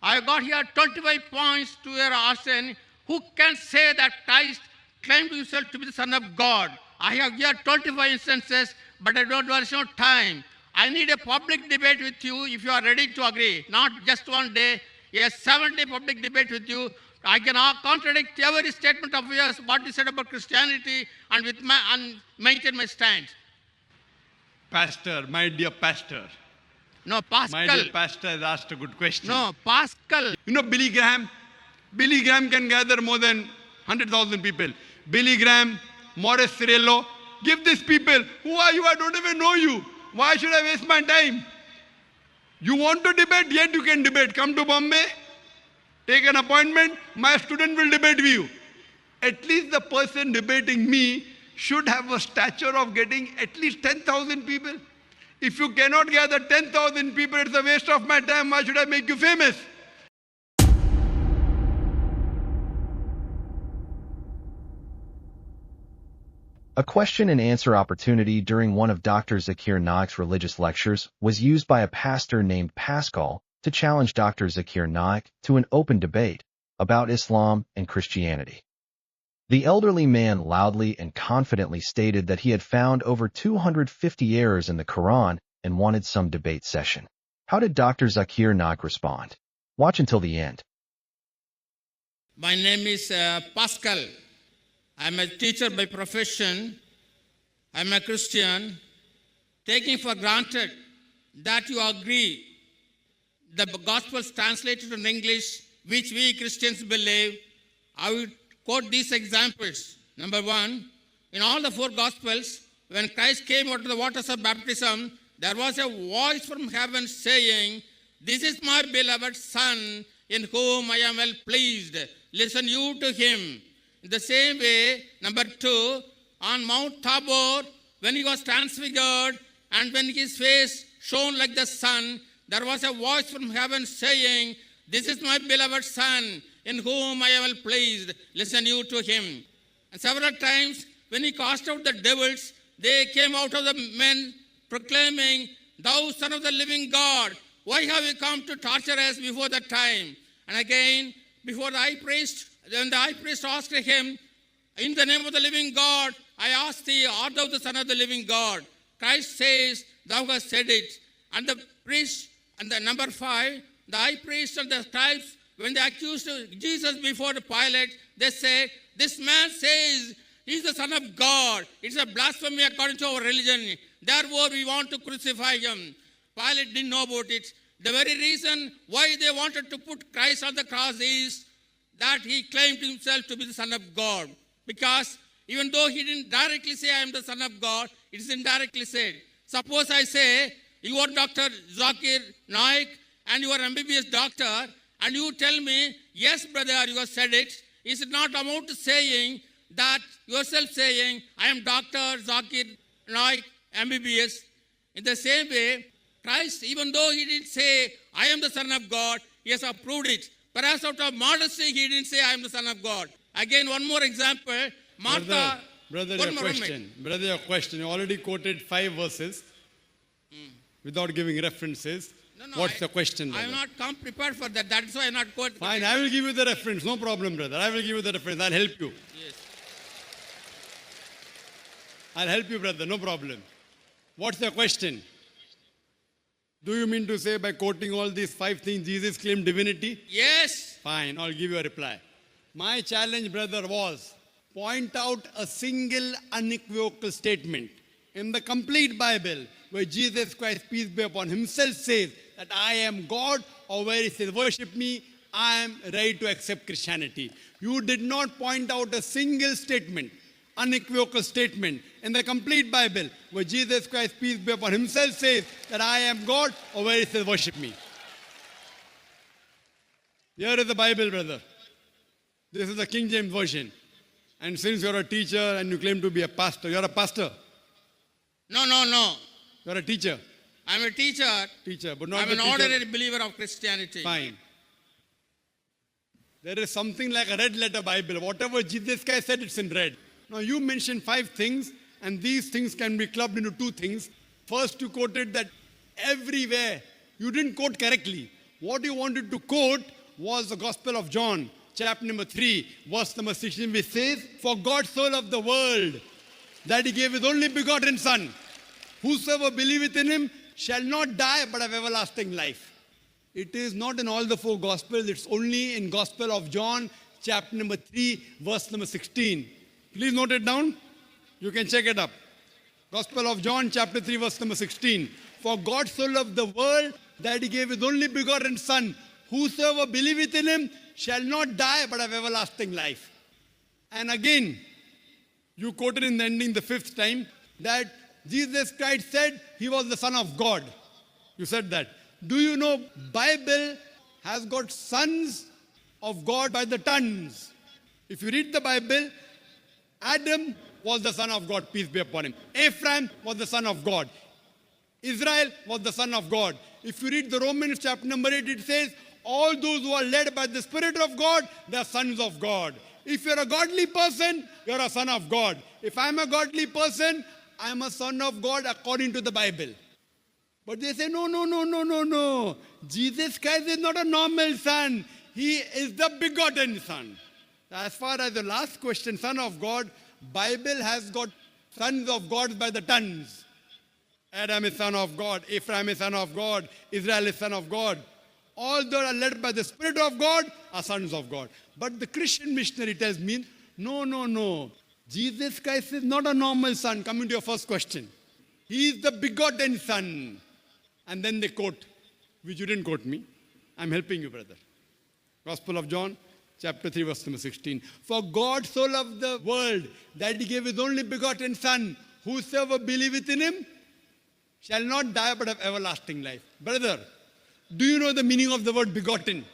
I got here 25 points to your asking, who can say that Christ claimed himself to be the Son of God? I have here 25 instances, but I don't waste no time. I need a public debate with you if you are ready to agree. Not just one day, a 7-day public debate with you. I can contradict every statement of yours, what you said about Christianity, and maintain my stand. Pastor, my dear pastor. No, Pascal. My dear pastor has asked a good question. No, Pascal. You know Billy Graham? Billy Graham can gather more than 100,000 people. Billy Graham, Morris Cirillo, give these people, who are you? I don't even know you. Why should I waste my time? You want to debate? Yet you can debate. Come to Bombay, take an appointment, my student will debate with you. At least the person debating me should have a stature of getting at least 10,000 people. If you cannot gather 10,000 people, it's a waste of my time. Why should I make you famous? A question and answer opportunity during one of Dr. Zakir Naik's religious lectures was used by a pastor named Pascal to challenge Dr. Zakir Naik to an open debate about Islam and Christianity. The elderly man loudly and confidently stated that he had found over 250 errors in the Quran and wanted some debate session. How did Dr. Zakir Naik respond? Watch until the end. My name is Pascal. I'm a teacher by profession. I'm a Christian. Taking for granted that you agree the Gospels translated in English, which we Christians believe, I will quote these examples. Number one, in all the 4 Gospels, when Christ came out of the waters of baptism, there was a voice from heaven saying, "This is my beloved Son, in whom I am well pleased. Listen you to him." In the same way, number 2, on Mount Tabor, when he was transfigured and when his face shone like the sun, there was a voice from heaven saying, "This is my beloved Son, in whom I am well pleased. Listen you to him." And several times, when he cast out the devils, they came out of the men proclaiming, "Thou Son of the living God, why have you come to torture us before the time?" And again, before the high priest, when the high priest asked him, "In the name of the living God, I ask thee, art thou the Son of the living God?" Christ says, "Thou hast said it." And the priest, and the number 5, the high priest and the scribes, when they accused Jesus before the Pilate, they said, "This man says he's the Son of God. It's a blasphemy according to our religion. Therefore, we want to crucify him." Pilate didn't know about it. The very reason why they wanted to put Christ on the cross is that he claimed himself to be the Son of God. Because even though he didn't directly say, "I am the Son of God," it is indirectly said. Suppose I say, you are Dr. Zakir Naik and you are MBBS doctor, and you tell me, "Yes, brother, you have said it." Is it not amount to saying that yourself saying, "I am Dr. Zakir Naik, MBBS"? In the same way, Christ, even though he didn't say, "I am the Son of God," he has approved it. Perhaps out of modesty, he didn't say, "I am the Son of God." Again, one more example. Martha. Brother, your question. You already quoted 5 verses without giving references. No, What's the question, brother? I have not come prepared for that. That's why I am not quoted. Fine, I will give you the reference. No problem, brother. I will give you the reference. I'll help you. Yes. I'll help you, brother. No problem. What's the question? Do you mean to say by quoting all these 5 things, Jesus claimed divinity? Yes. Fine, I'll give you a reply. My challenge, brother, was point out a single unequivocal statement in the complete Bible where Jesus Christ, peace be upon him, himself says that I am God, or where he says, "Worship me, I am ready to accept Christianity." You did not point out a single statement, unequivocal statement in the complete Bible where Jesus Christ, peace be upon him, himself says that I am God, or where he says, "Worship me." Here is the Bible, brother. This is the King James Version. And since you're a teacher and you claim to be a pastor, you're a pastor. No. You're a teacher. I'm a teacher. Teacher, but not I'm the an teacher. ordinary believer of Christianity. Fine. There is something like a red letter Bible. Whatever Jesus Christ said, it's in red. Now you mentioned 5 things, and these things can be clubbed into 2 things. First, you quoted that everywhere. You didn't quote correctly. What you wanted to quote was the Gospel of John, chapter number 3, verse number 16, which says, "For God so loved the world that he gave his only begotten Son. Whosoever believeth in him shall not die but have everlasting life." It is not in all the four Gospels, it's only in Gospel of John, chapter number 3, verse number 16. Please note it down. You can check it up. Gospel of John, chapter 3, verse number 16. "For God so loved the world that he gave his only begotten Son. Whosoever believeth in him shall not die but have everlasting life." And again, you quoted in the ending the fifth time that Jesus Christ said he was the Son of God. You said that. Do you know Bible has got sons of God by the tons? If you read the Bible, Adam was the son of God, peace be upon him. Ephraim was the son of God. Israel was the son of God. If you read the Romans chapter number 8, it says, all those who are led by the Spirit of God, they are sons of God. If you're a godly person, you're a son of God. If I'm a godly person, I'm a son of God according to the Bible. But they say, no. Jesus Christ is not a normal son. He is the begotten Son. As far as the last question, Son of God, Bible has got sons of God by the tons. Adam is son of God, Ephraim is son of God, Israel is son of God. All that are led by the Spirit of God are sons of God. But the Christian missionary tells me, no. Jesus Christ is not a normal son. Coming to your first question. He is the begotten Son. And then they quote, which you didn't quote me. I'm helping you, brother. Gospel of John, chapter 3, verse number 16. "For God so loved the world that he gave his only begotten Son. Whosoever believeth in him shall not die but have everlasting life." Brother, do you know the meaning of the word begotten?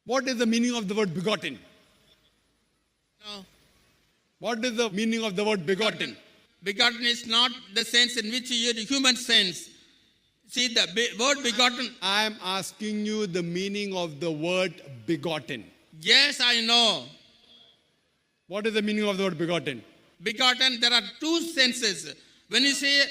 What is the meaning of the word begotten? No. What is the meaning of the word begotten? Begotten is not the sense in which you use the human sense. See, the word begotten. I am asking you the meaning of the word begotten. Yes, I know. What is the meaning of the word begotten? Begotten, there are two senses. When you say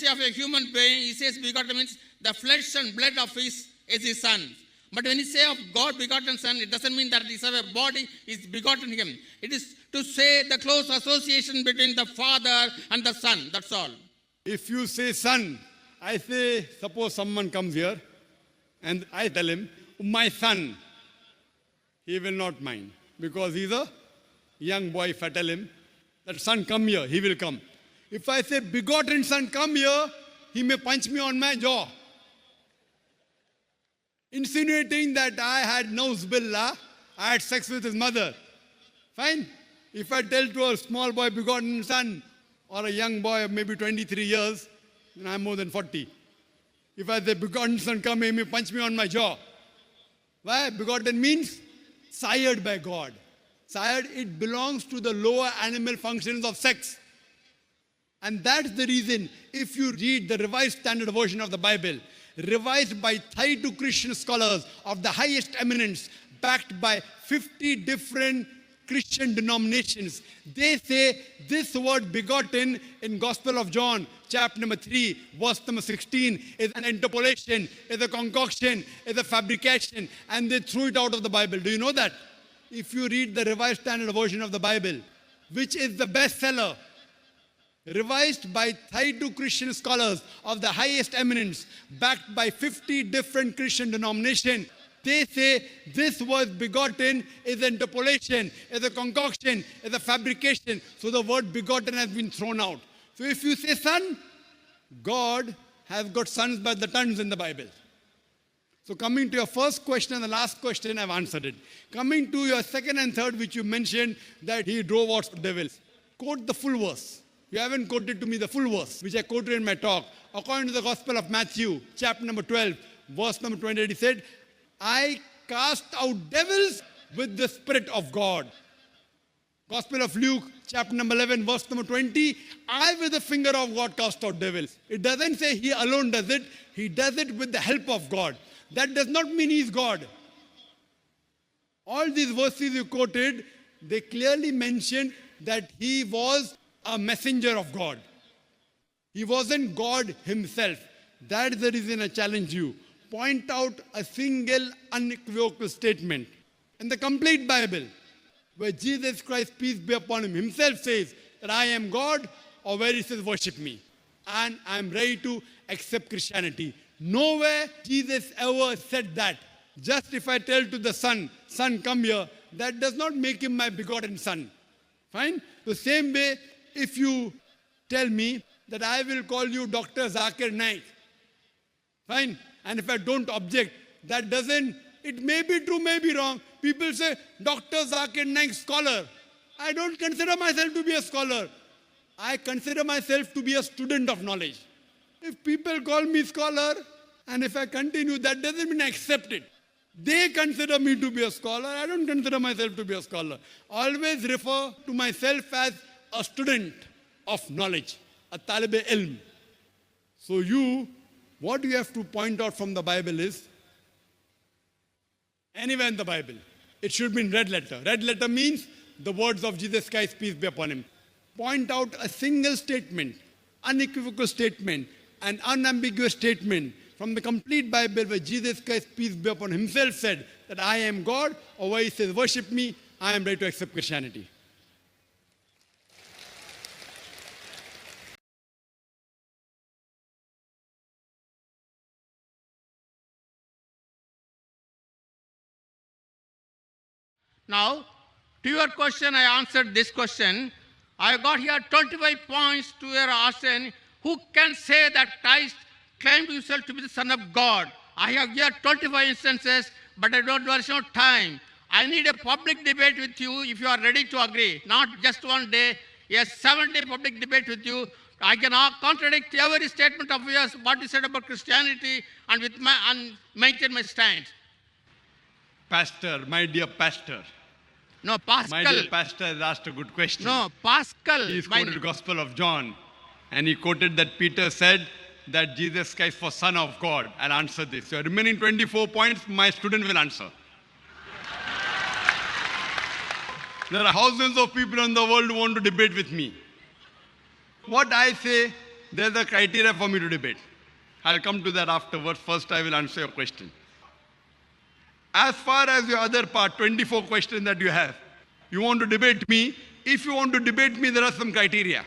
of a human being, he says begotten means the flesh and blood of his son. But when you say of God begotten Son, it doesn't mean that is of a body is begotten him. It is to say the close association between the Father and the Son. That's all. If you say son, I say, suppose someone comes here and I tell him, my son, he will not mind because he's a young boy. If I tell him that son come here, he will come. If I say begotten Son come here, he may punch me on my jaw, insinuating that I had Nauzubillah, I had sex with his mother. Fine. If I tell to a small boy begotten Son or a young boy of maybe 23 years, then I'm more than 40. If I say begotten Son come, he may punch me on my jaw. Why? Begotten means sired by God. Sired, it belongs to the lower animal functions of sex. And that's the reason, if you read the Revised Standard Version of the Bible, revised by 32 Christian scholars of the highest eminence, backed by 50 different Christian denominations, they say this word begotten in Gospel of John, chapter number 3, verse number 16, is an interpolation, is a concoction, is a fabrication, and they threw it out of the Bible. Do you know that? If you read the Revised Standard Version of the Bible, which is the bestseller, revised by 32 Christian scholars of the highest eminence, backed by 50 different Christian denominations, they say this word begotten is an interpolation, is a concoction, is a fabrication. So the word begotten has been thrown out. So if you say son, God has got sons by the tons in the Bible. So coming to your first question and the last question, I've answered it. Coming to your second and third, which you mentioned that he drove out devils. Quote the full verse. You haven't quoted to me the full verse, which I quoted in my talk. According to the Gospel of Matthew, chapter number 12, verse number 28, he said, I cast out devils with the Spirit of God. Gospel of Luke, chapter number 11, verse number 20, I with the finger of God cast out devils. It doesn't say he alone does it. He does it with the help of God. That does not mean he's God. All these verses you quoted, they clearly mentioned that he was a messenger of God. He wasn't God himself. That is the reason I challenge you. point out a single unequivocal statement in the complete Bible where Jesus Christ, peace be upon him, himself says that I am God, or where he says worship me. And I am ready to accept Christianity. Nowhere Jesus ever said that. Just if I tell to the son, son come here, that does not make him my begotten son. Fine? The same way, if you tell me that I will call you Dr. Zakir Naik, fine? And if I don't object, that doesn't, it may be true, may be wrong. People say, Dr. Zakir Naik, scholar. I don't consider myself to be a scholar. I consider myself to be a student of knowledge. If people call me scholar, and if I continue, that doesn't mean I accept it. They consider me to be a scholar. I don't consider myself to be a scholar. Always refer to myself as a student of knowledge, a talib ilm. So what you have to point out from the Bible is, anywhere in the Bible, it should be in red letter. Red letter means the words of Jesus Christ, peace be upon him. Point out a single statement, unequivocal statement, an unambiguous statement from the complete Bible where Jesus Christ, peace be upon him, himself said that I am God, or where he says worship me, I am ready to accept Christianity. Now, to your question, I answered this question. I got here 25 points to your question. Who can say that Christ claimed himself to be the Son of God? I have here 25 instances, but I don't have no time. I need a public debate with you if you are ready to agree. Not just one day, a 7-day public debate with you. I can contradict every statement of yours, what you said about Christianity, and maintain my stand. Pastor, my dear pastor. No, Pascal. My dear pastor has asked a good question. No, Pascal. He quoted the Gospel of John, and he quoted that Peter said that Jesus Christ was Son of God. I'll answer this. So remaining 24 points, my student will answer. There are thousands of people in the world who want to debate with me. What I say, there's a criteria for me to debate. I'll come to that afterwards. First, I will answer your question. As far as your other part, 24 questions that you have, you want to debate me. If you want to debate me, there are some criteria.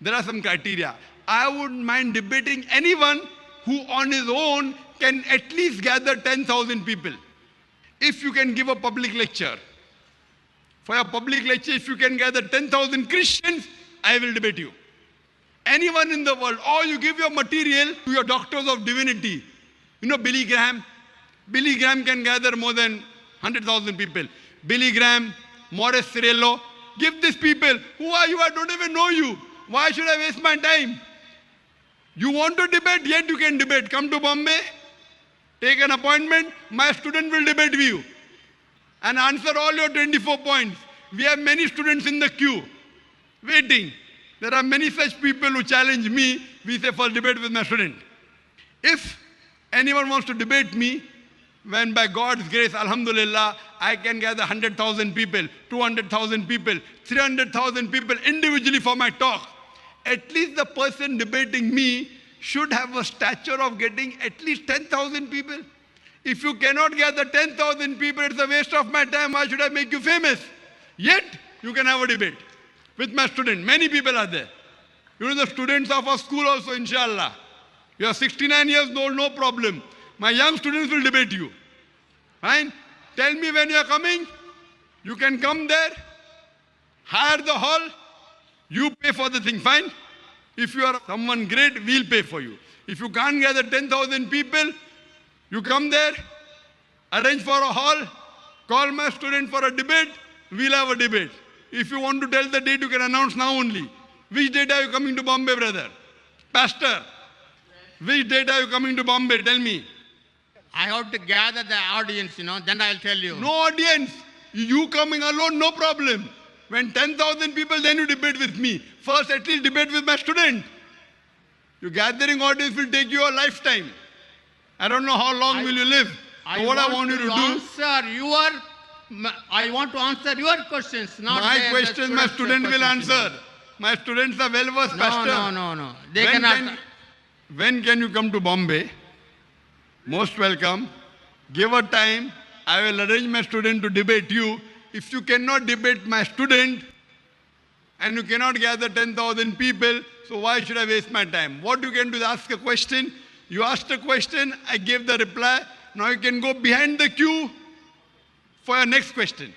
There are some criteria. I wouldn't mind debating anyone who on his own can at least gather 10,000 people. If you can give a public lecture, for a public lecture, if you can gather 10,000 Christians, I will debate you. Anyone in the world, or you give your material to your doctors of divinity. You know Billy Graham? Billy Graham can gather more than 100,000 people. Billy Graham, Morris Cerullo, give these people, who are you? I don't even know you. Why should I waste my time? You want to debate, yet you can debate. Come to Bombay, take an appointment, my student will debate with you and answer all your 24 points. We have many students in the queue, waiting. There are many such people who challenge me. We say, first debate with my student. If anyone wants to debate me, when by God's grace, alhamdulillah, I can gather 100,000 people, 200,000 people, 300,000 people individually for my talk, at least the person debating me should have a stature of getting at least 10,000 people. If you cannot gather 10,000 people, it's a waste of my time. Why should I make you famous? Yet, you can have a debate with my student. Many people are there. You know the students of our school also, inshallah. You are 69 years old, no problem. My young students will debate you. Fine? Tell me when you are coming. You can come there, hire the hall, you pay for the thing, fine? If you are someone great, we'll pay for you. If you can't gather 10,000 people, you come there, arrange for a hall, call my student for a debate, we'll have a debate. If you want to tell the date, you can announce now only. Which date are you coming to Bombay, brother? Pastor, which date are you coming to Bombay? Tell me. I have to gather the audience, then I'll tell you. No audience. You coming alone, no problem. When 10,000 people, then you debate with me. First, at least debate with my student. Your gathering audience will take you a lifetime. I don't know how long will you live. So what I want you to do. I want to answer your questions, not my questions. My student will answer. My students are well versed, Pastor. No. They cannot. When can you come to Bombay? Most welcome. Give a time. I will arrange my student to debate you. If you cannot debate my student and you cannot gather 10,000 people, so why should I waste my time? What you can do is ask a question. You asked a question, I gave the reply. Now you can go behind the queue for your next question.